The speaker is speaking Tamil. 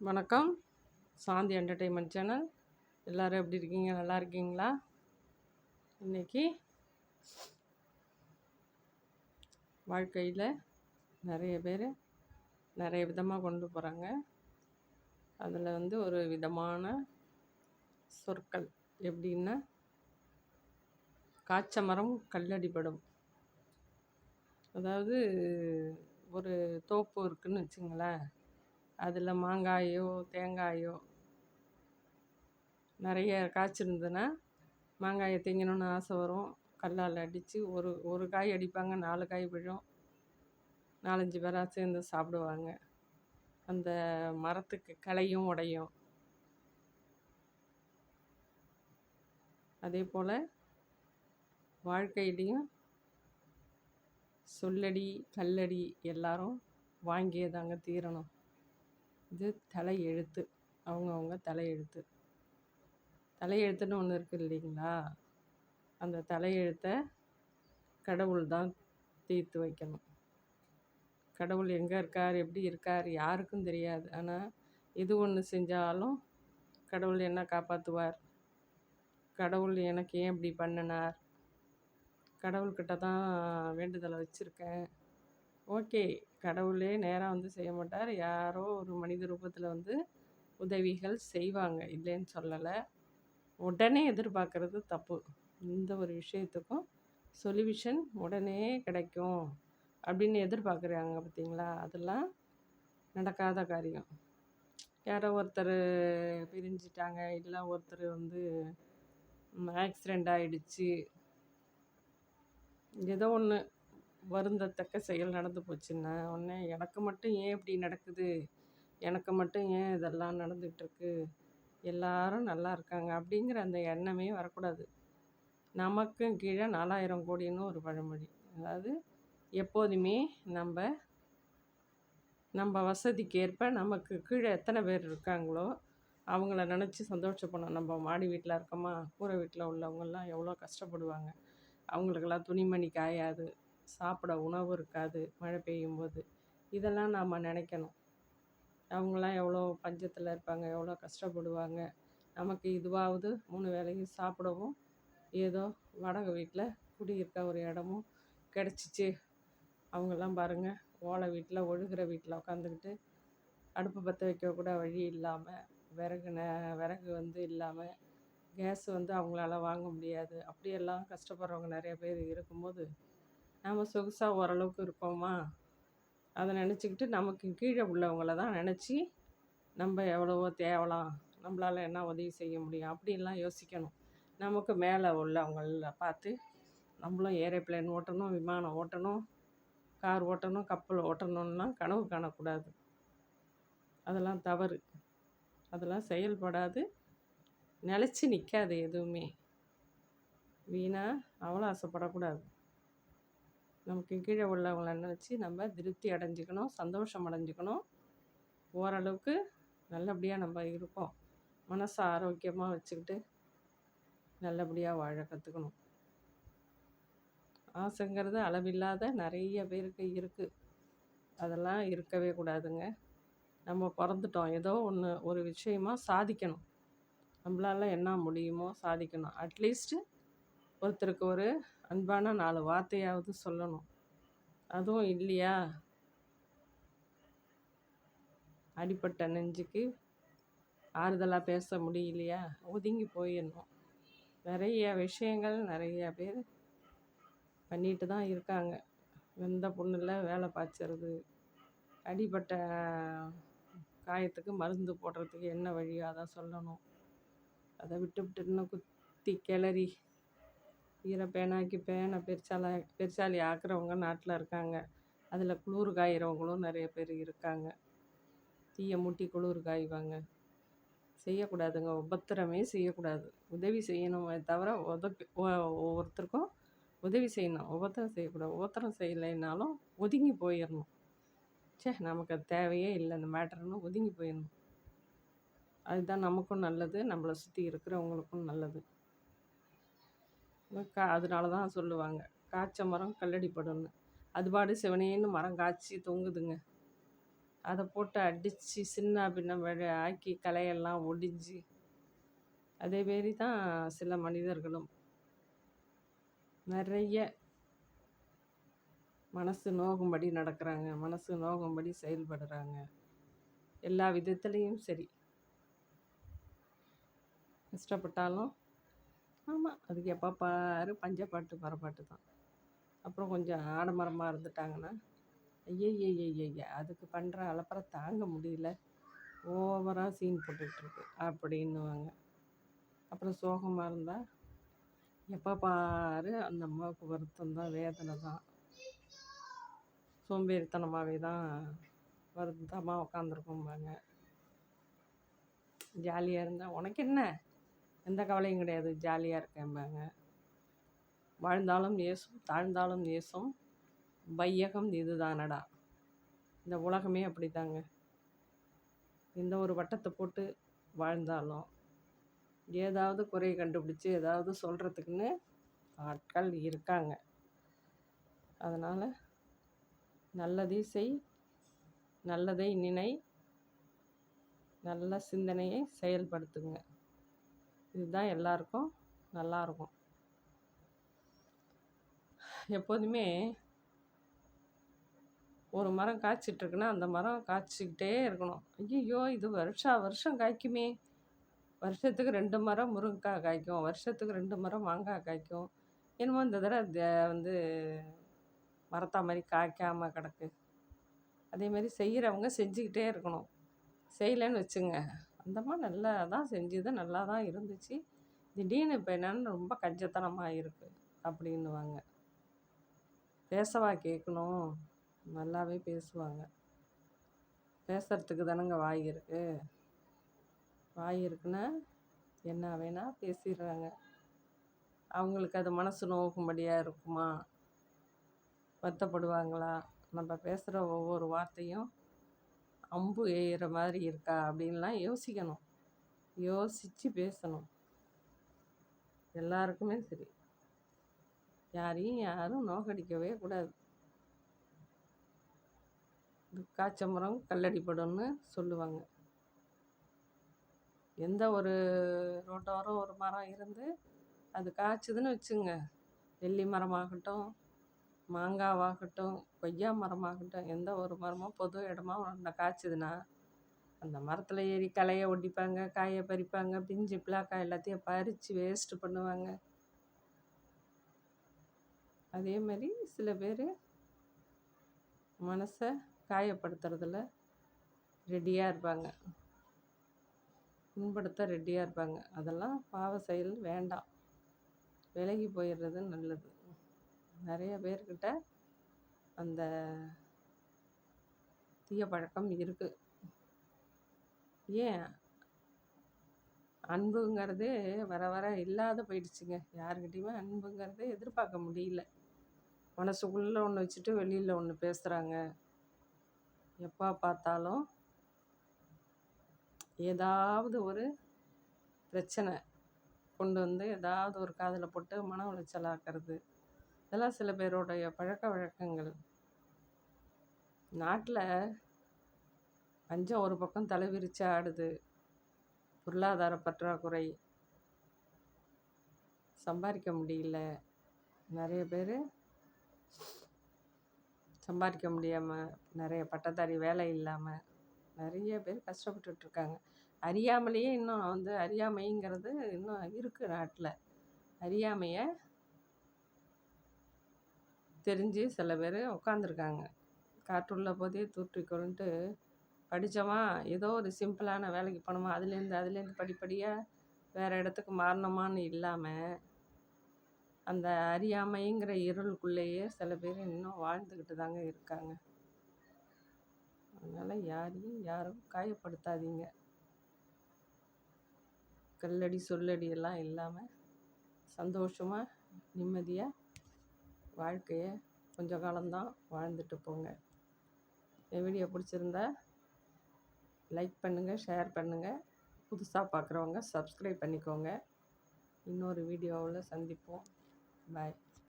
வணக்கம். சாந்தி என்டர்டெயின்மெண்ட் சேனல். எல்லோரும் எப்படி இருக்கீங்க? நல்லா இருக்கீங்களா? இன்றைக்கி வாழ்க்கையில் நிறைய பேர் நிறைய விதமாக கொண்டு போகிறாங்க. அதில் ஒரு விதமான சொற்கள் எப்படின்னா, காய்ச்ச மரம் கல்லடிப்படும். அதாவது ஒரு தோப்பு இருக்குதுன்னு வச்சுங்களேன். அதில் மாங்காயோ தேங்காயோ நிறைய காய்ச்சிருந்ததுன்னா மாங்காயை திங்கணும்னு ஆசை வரும். கல்லால் அடித்து ஒரு ஒரு காய் அடிப்பாங்க, 4 காய் விழும். 4-5 பேராக சேர்ந்து சாப்பிடுவாங்க. அந்த மரத்துக்கு கிளையும் உடையும். அதே போல் வாழ்க்கையிலையும் சொல்லடி கல்லடி எல்லாரும் வாங்கியே தாங்க தீரணும். இது தலையெழுத்து, அவங்கவுங்க தலையெழுத்து. தலையெழுத்துன்னு ஒன்று இருக்குது இல்லைங்களா? அந்த தலையெழுத்தை கடவுள் தான் தீர்த்து வைக்கணும். கடவுள் எங்கே இருக்கார், எப்படி இருக்கார் யாருக்கும் தெரியாது. ஆனால் எது ஒன்று செஞ்சாலும் கடவுள் என்ன காப்பாற்றுவார். கடவுள் எனக்கு ஏன் இப்படி பண்ணினார், கடவுள்கிட்ட தான் வேண்டுதலை வச்சுருக்கேன். ஓகே, கடவுளே நேராக செய்ய மாட்டார். யாரோ ஒரு மனித ரூபத்தில் உதவிகள் செய்வாங்க, இல்லைன்னு சொல்லலை. உடனே எதிர்பார்க்குறது தப்பு. இந்த ஒரு விஷயத்துக்கும் சொல்யூஷன் உடனே கிடைக்கும் அப்படின்னு எதிர்பார்க்குறாங்க பார்த்தீங்களா? அதெல்லாம் நடக்காத காரியம். யாரோ ஒருத்தர் பிரிஞ்சிட்டாங்க, இல்லை ஒருத்தர் ஆக்சிடெண்ட் ஆகிடுச்சு, ஏதோ ஒன்று வருந்தத்தக்க செயல் நடந்து போச்சுன்னா உடனே எனக்கு மட்டும் ஏன் இப்படி நடக்குது, எனக்கு மட்டும் ஏன் இதெல்லாம் நடந்துகிட்ருக்கு, எல்லாரும் நல்லா இருக்காங்க அப்படிங்கிற அந்த எண்ணமே வரக்கூடாது. நமக்கும் கீழே 4000 கோடின்னு ஒரு பழமொழி. அதாவது எப்போதுமே நம்ம வசதிக்கு ஏற்ப நமக்கு கீழே எத்தனை பேர் இருக்காங்களோ அவங்கள நினச்சி சந்தோஷப்படணும். நம்ம மாடி வீட்டில் இருக்கோமா, கூரை வீட்டில் உள்ளவங்கெல்லாம் எவ்வளோ கஷ்டப்படுவாங்க. அவங்களுக்கெல்லாம் துணிமணி காயாது, சாப்பிட உணவு இருக்காது மழை பெய்யும்போது. இதெல்லாம் நாம் நினைக்கணும். அவங்களாம் எவ்வளோ பஞ்சத்தில் இருப்பாங்க, எவ்வளோ கஷ்டப்படுவாங்க. நமக்கு இதுவாவது 3 வேளையும் சாப்பிடவும் ஏதோ வாடகை வீட்டில் குடியிருக்க ஒரு இடமும் கிடச்சிச்சு. அவங்கெல்லாம் பாருங்கள், ஓலை வீட்டில் ஒழுகிற வீட்டில் உட்காந்துக்கிட்டு அடுப்பு பற்ற வைக்க கூட வழி இல்லாமல், விறகு இல்லாமல், கேஸ் அவங்களால வாங்க முடியாது. அப்படியெல்லாம் கஷ்டப்படுறவங்க நிறைய பேர் இருக்கும்போது நாம் சொகுசாக ஓரளவுக்கு இருக்கோமா, அதை நினச்சிக்கிட்டு நமக்கு கீழே உள்ளவங்கள தான் நினச்சி நம்ம எவ்வளவோ தேவலாம், நம்மளால் என்ன உதவி செய்ய முடியும் அப்படின்லாம் யோசிக்கணும். நமக்கு மேலே உள்ளவங்கள பார்த்து நம்மளும் ஏரோப்ளேன் ஓட்டணும், விமானம் ஓட்டணும், கார் ஓட்டணும், கப்பல் ஓட்டணும்லாம் கனவு காணக்கூடாது. அதெல்லாம் தவறு. அதெல்லாம் செயல்படாது, நிலச்சி நிற்காது எதுவுமே. வீணாக அவ்வளோ ஆசைப்படக்கூடாது. நமக்கு கீழே உள்ளவங்கள நினச்சி நம்ம திருப்தி அடைஞ்சிக்கணும், சந்தோஷம் அடைஞ்சிக்கணும். ஓரளவுக்கு நல்லபடியாக நம்ம இருப்போம். மனசை ஆரோக்கியமாக வச்சுக்கிட்டு நல்லபடியாக வாழ கற்றுக்கணும். ஆசைங்கிறது அளவில்லாத நிறைய பேருக்கு இருக்குது. அதெல்லாம் இருக்கவே கூடாதுங்க. நம்ம பிறந்துட்டோம், ஏதோ ஒரு விஷயமா சாதிக்கணும். நம்மளால் என்ன முடியுமோ சாதிக்கணும். அட்லீஸ்ட்டு ஒருத்தருக்கு ஒரு அன்பான 4 வார்த்தையாவது சொல்லணும். அதுவும் இல்லையா, அடிப்பட்ட நெஞ்சுக்கு ஆறுதலாக பேச முடியலையா, ஒதுங்கி போயிடணும். நிறைய விஷயங்கள் நிறைய பேர் பண்ணிட்டு தான் இருக்காங்க. வெந்த புண்ணில் வேலை பாய்ச்சறது, அடிப்பட்ட காயத்துக்கு மருந்து போடுறதுக்கு என்ன வழியோ அதான் சொல்லணும். அதை விட்டு இன்னும் குத்தி கிளறி பேனாக்கி பேனை பெருசாலி ஆக்குறவங்க நாட்டில் இருக்காங்க. அதில் குளிர் காய்கிறவங்களும் நிறைய பேர் இருக்காங்க. தீயை மூட்டி குளிர் காய்வாங்க. செய்யக்கூடாதுங்க, உபத்திரமே செய்யக்கூடாது. உதவி செய்யணுமே தவிர ஒவ்வொருத்தருக்கும் உதவி செய்யணும், உபத்திரம் செய்யக்கூடாது. உபத்திரம் செய்யலைன்னாலும் ஒதுங்கி போயிடணும். நமக்கு அது தேவையே இல்லை இந்த மேட்டர்னு ஒதுங்கி போயிடணும். அதுதான் நமக்கும் நல்லது, நம்மளை சுற்றி இருக்கிறவங்களுக்கும் நல்லது. அதனால தான் சொல்லுவாங்க, காய்ச்ச மரம் கல்லடிப்படும்னு. அது பாடு சிவனேன்னு மரம் காய்ச்சி தொங்குதுங்க. அதை போட்டு அடித்து சின்ன பின்ன ஆக்கி கலையெல்லாம் ஒடிஞ்சு அதே மாரி தான் சில மனிதர்களும் நிறைய மனசு நோகும்படி நடக்கிறாங்க, மனசு நோகும்படி செயல்படுறாங்க. எல்லா விதத்துலேயும் சரி. கஷ்டப்பட்டாலும் ஆமாம், அதுக்கு எப்போ பாரு பஞ்சப்பாட்டு பரப்பாட்டு தான். அப்புறம் கொஞ்சம் ஆடம்பரமாக இருந்துட்டாங்கன்னா ஐயய்யய்யய்ய அதுக்கு பண்ணுற அலப்பறை தாங்க முடியல, ஓவராக சீன் போட்டுட்ருக்கு அப்படின்னுவாங்க. அப்புறம் சோகமாக இருந்தால் எப்போ பாரு அந்த அம்மாவுக்கு வருத்தம் தான், வேதனை தான், சோம்பேறித்தனமாகவே தான் வருத்தமாக உட்காந்துருக்கோம்பாங்க. ஜாலியாக இருந்தால் உனக்கு என்ன, எந்த கவலையும் கிடையாது, ஜாலியாக இருக்கேன்பாங்க. வாழ்ந்தாலும் ஏசும் தாழ்ந்தாலும் ஏசும் வையகம் இது தானடா. இந்த உலகமே அப்படி தாங்க. எந்த ஒரு வட்டத்தை போட்டு வாழ்ந்தாலும் ஏதாவது குறையை கண்டுபிடிச்சி ஏதாவது சொல்கிறதுக்குன்னு ஆட்கள் இருக்காங்க. அதனால் நல்லதை செய், நல்லதை நினை, நல்ல சிந்தனையை செயல்படுத்துங்க. இதுதான் எல்லாருக்கும் நல்லாயிருக்கும். எப்போதுமே ஒரு மரம் காய்ச்சிட்ருக்குன்னா அந்த மரம் காய்ச்சிக்கிட்டே இருக்கணும். ஐயோ இது வருஷம் காய்க்குமே, வருஷத்துக்கு 2 மரம் முருங்கைக்காய் காய்க்கும், வருஷத்துக்கு 2 மரம் மாங்காய் காய்க்கும், என்னமோ இந்த தடவை வந்து மரத்தா மாதிரி காய்க்காமல் கிடக்கு. அதேமாதிரி செய்கிறவங்க செஞ்சுக்கிட்டே இருக்கணும். செய்யலைன்னு வச்சுங்க, அந்தம்மா நல்லா தான் செஞ்சுது, நல்லா தான் இருந்துச்சு, திடீர்னு இப்போ என்னென்னு ரொம்ப கஞ்சத்தனமாக இருக்குது அப்படின்னுவாங்க. பேசவா கேட்கணும், நல்லாவே பேசுவாங்க. பேசுகிறதுக்கு தானேங்க வாய் இருக்குது. வாய் இருக்குன்னா என்ன வேணால் பேசிடுறாங்க. அவங்களுக்கு அது மனசு நோக்கும்படியாக இருக்குமா, வருத்தப்படுவாங்களா, நம்ம பேசுகிற ஒவ்வொரு வார்த்தையும் அம்பு ஏறுற மாதிரி இருக்கா அப்படின்லாம் யோசிக்கணும். யோசித்து பேசணும். எல்லாருக்குமே சரி, யாரும் நோக்கடிக்கவே கூடாது. காய்ச்ச மரம் கல்லடிப்படும்னு சொல்லுவாங்க. எந்த ஒரு ரோட்டோரம் ஒரு மரம் இருந்து அது காய்ச்சுதுன்னு வச்சுங்க, நெல்லி மரமாகட்டும், மாங்காவாகட்டும், கொய்யா மரமாகட்டும், எந்த ஒரு மரமோ பொது இடமா ஒன்று காய்ச்சுதுன்னா அந்த மரத்தில் ஏறி களையை ஒடிப்பாங்க, காயை பறிப்பாங்க, பிஞ்சு பிளாக்காய் எல்லாத்தையும் பறித்து வேஸ்ட்டு பண்ணுவாங்க. அதே மாதிரி சில பேர் மனசை காயப்படுத்துறதுல ரெடியாக இருப்பாங்க, புண்படுத்த ரெடியாக இருப்பாங்க. அதெல்லாம் பாவ செயல், வேண்டாம், விலகி போயிடுறது நல்லது. நிறைய பேர்கிட்ட அந்த தீய பழக்கம் இருக்குது. ஏன் அன்புங்கிறதே வர வர இல்லாத போயிடுச்சுங்க. யாருக்கிட்டையுமே அன்புங்கிறதே எதிர்பார்க்க முடியல. மனசுக்குள்ளே ஒன்று வச்சுட்டு வெளியில் ஒன்று பேசுகிறாங்க. எப்போ பார்த்தாலும் ஏதாவது ஒரு பிரச்சனை கொண்டு வந்து ஏதாவது ஒரு காதில் போட்டு மன உளைச்சல் ஆக்கிறது, இதெல்லாம் சில பேருடைய பழக்க வழக்கங்கள். நாட்டில் பஞ்சம் ஒரு பக்கம் தலைவிரிச்சு ஆடுது, பொருளாதார பற்றாக்குறை, சம்பாதிக்க முடியல, நிறைய பேர் சம்பாதிக்க முடியாமல், நிறைய பட்டதாரி வேலை இல்லாமல் நிறைய பேர் கஷ்டப்பட்டுட்ருக்காங்க. அறியாமலேயே இன்னும் வந்து அறியாமைங்கிறது இன்னும் இருக்குது நாட்டில். அறியாமையை தெரிஞ்சு சில பேர் உட்காந்துருக்காங்க. காற்றுள்ள போதே தூற்றிக்கொள்ன்ட்டு படித்தோமா, ஏதோ ஒரு சிம்பிளான வேலைக்கு போனோமா, அதுலேருந்து படிப்படியாக வேறு இடத்துக்கு மாறணுமான்னு இல்லாமல் அந்த அறியாமைங்கிற இருளுக்குள்ளேயே சில பேர் இன்னும் வாழ்ந்துக்கிட்டு தாங்க இருக்காங்க. அதனால் யாரும் காயப்படுத்தாதீங்க. கல்லடி சொல்லடி எல்லாம் இல்லாமல் சந்தோஷமாக நிம்மதியாக வாழ்க்கையை கொஞ்ச காலம்தான் வாழ்ந்துட்டு போங்க. என் வீடியோ பிடிச்சிருந்தா லைக் பண்ணுங்கள், ஷேர் பண்ணுங்கள். புதுசாக பார்க்குறவங்க சப்ஸ்கிரைப் பண்ணிக்கோங்க. இன்னொரு வீடியோவில் சந்திப்போம். பாய்.